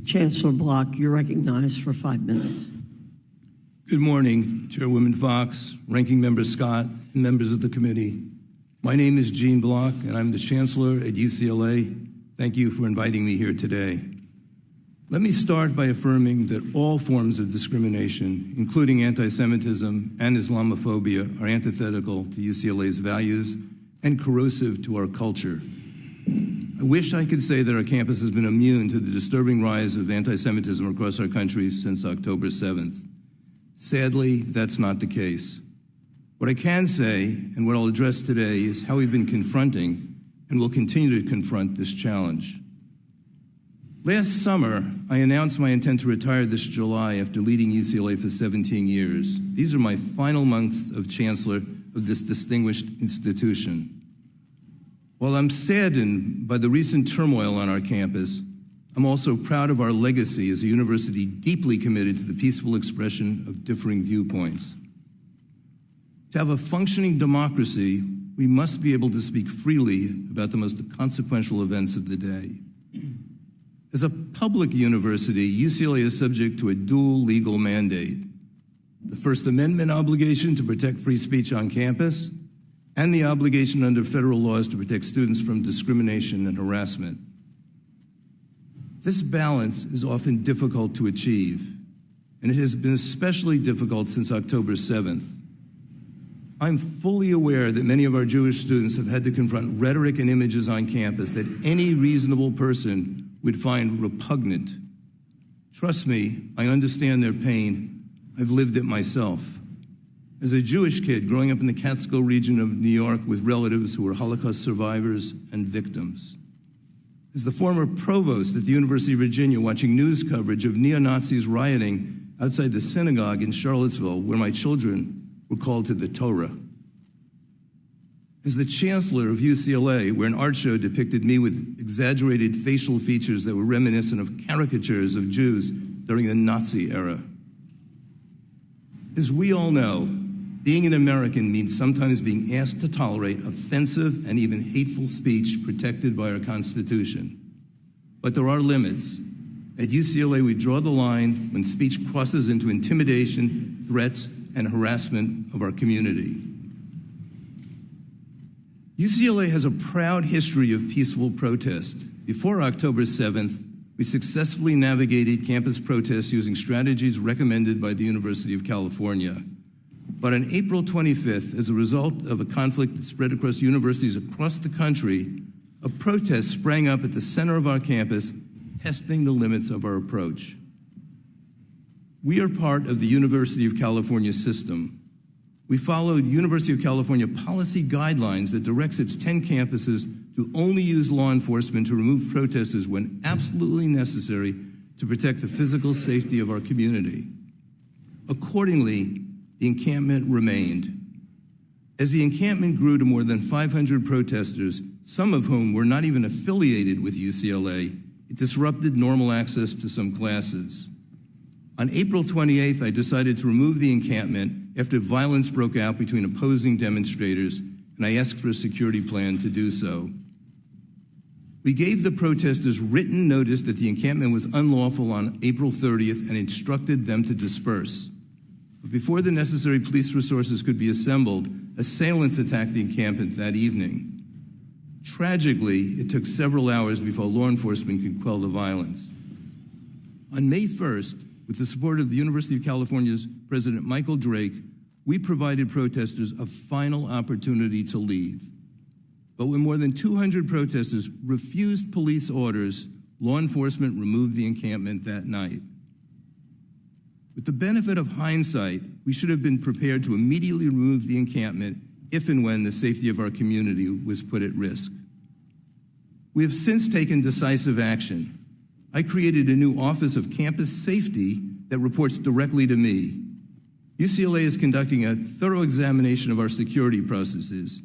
Chancellor Block, you're recognized for 5 minutes. Good morning, Chairwoman Fox, Ranking Member Scott, and members of the committee. My name is Gene Block, and I'm the Chancellor at UCLA. Thank you for inviting me here today. Let me start by affirming that all forms of discrimination, including anti-Semitism and Islamophobia, are antithetical to UCLA's values and corrosive to our culture. I wish I could say that our campus has been immune to the disturbing rise of anti-Semitism across our country since October 7th. Sadly, that's not the case. What I can say, and what I'll address today, is how we've been confronting and will continue to confront this challenge. Last summer, I announced my intent to retire this July after leading UCLA for 17 years. These are my final months of Chancellor of this distinguished institution. While I'm saddened by the recent turmoil on our campus, I'm also proud of our legacy as a university deeply committed to the peaceful expression of differing viewpoints. To have a functioning democracy, we must be able to speak freely about the most consequential events of the day. As a public university, UCLA is subject to a dual legal mandate: the First Amendment obligation to protect free speech on campus, and the obligation under federal laws to protect students from discrimination and harassment. This balance is often difficult to achieve, and it has been especially difficult since October 7th. I'm fully aware that many of our Jewish students have had to confront rhetoric and images on campus that any reasonable person would find repugnant. Trust me, I understand their pain. I've lived it myself. As a Jewish kid growing up in the Catskill region of New York with relatives who were Holocaust survivors and victims. As the former provost at the University of Virginia watching news coverage of neo-Nazis rioting outside the synagogue in Charlottesville, where my children were called to the Torah. As the Chancellor of UCLA, where an art show depicted me with exaggerated facial features that were reminiscent of caricatures of Jews during the Nazi era. As we all know, being an American means sometimes being asked to tolerate offensive and even hateful speech protected by our Constitution. But there are limits. At UCLA, we draw the line when speech crosses into intimidation, threats, and harassment of our community. UCLA has a proud history of peaceful protest. Before October 7th, we successfully navigated campus protests using strategies recommended by the University of California. But on April 25th, as a result of a conflict that spread across universities across the country, a protest sprang up at the center of our campus, testing the limits of our approach. We are part of the University of California system. We followed University of California policy guidelines that directs its 10 campuses to only use law enforcement to remove protesters when absolutely necessary to protect the physical safety of our community. Accordingly, the encampment remained. As the encampment grew to more than 500 protesters, some of whom were not even affiliated with UCLA, it disrupted normal access to some classes. On April 28th, I decided to remove the encampment after violence broke out between opposing demonstrators, and I asked for a security plan to do so. We gave the protesters written notice that the encampment was unlawful on April 30th and instructed them to disperse. But before the necessary police resources could be assembled, assailants attacked the encampment that evening. Tragically, it took several hours before law enforcement could quell the violence. On May 1st, with the support of the University of California's President Michael Drake, we provided protesters a final opportunity to leave. But when more than 200 protesters refused police orders, law enforcement removed the encampment that night. With the benefit of hindsight, we should have been prepared to immediately remove the encampment if and when the safety of our community was put at risk. We have since taken decisive action. I created a new Office of Campus Safety that reports directly to me. UCLA is conducting a thorough examination of our security processes.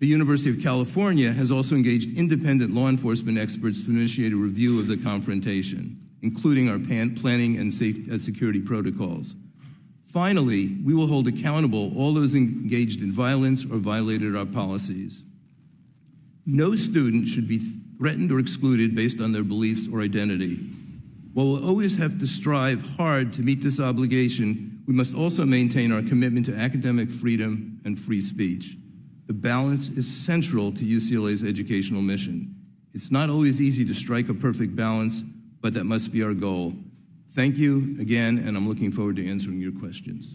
The University of California has also engaged independent law enforcement experts to initiate a review of the confrontation, including our planning and security protocols. Finally, we will hold accountable all those engaged in violence or violated our policies. No student should be threatened or excluded based on their beliefs or identity. While we'll always have to strive hard to meet this obligation, we must also maintain our commitment to academic freedom and free speech. The balance is central to UCLA's educational mission. It's not always easy to strike a perfect balance, but that must be our goal. Thank you again, and I'm looking forward to answering your questions.